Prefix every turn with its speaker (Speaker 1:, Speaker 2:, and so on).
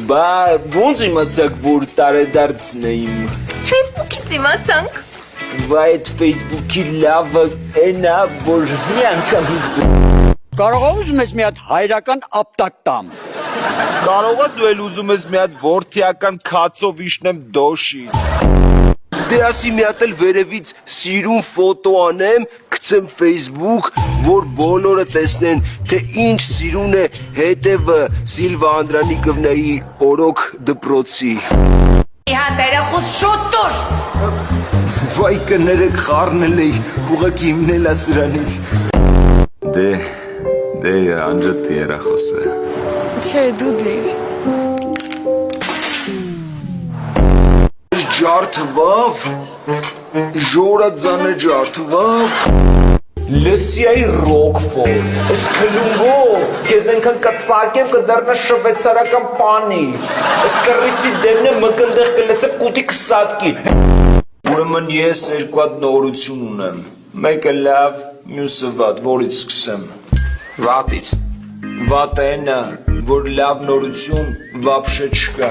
Speaker 1: Բա ոնց իմացաք, որ տարեդարձն է իմ։
Speaker 2: Facebook-ից իմացանք։
Speaker 1: Բա այդ Facebook-ի լավը էն է, որ մի անգամից
Speaker 3: Կարող ուզում ես մի հատ հայրական ապտակ տամ։
Speaker 1: Կարող է դու էլ ուզում ես մի հատ որդիական քացով իշնեմ դոշի։ Դե ասի մի հատ էլ վերևից սիրուն ֆոտո անեմ, գցեմ Facebook, որ բոլորը տեսնեն, թե ինչ սիրուն է հետևը Սիլվա Անդրանիկովնայի օրոք դպրոցի։
Speaker 4: Իհա դերախուս շուտ տուր։
Speaker 1: Վայ կներեք խառնել էի, ուղղակի իմնել է սրանից։ Դե անջատի երախոսը։
Speaker 2: Չէ, դու դիր։
Speaker 1: Ջարդվավ, ժորadzանը ջարդվավ, լսիայի ռոկվոր, ես կլունգով, կեզ ենքան կծակեմ կդարնա շվեցարական պանի, ես կռիսի դեմն է մկնդեղ կլեցեմ կուտի կսատկի, ուրեմն ես երկու հատ նորություն ունեմ, մեկը լավ, մյուսը վատ, որից սկսեմ,
Speaker 5: Վատից։
Speaker 1: վատը ենա, որ լավ նորություն վապշե չկա,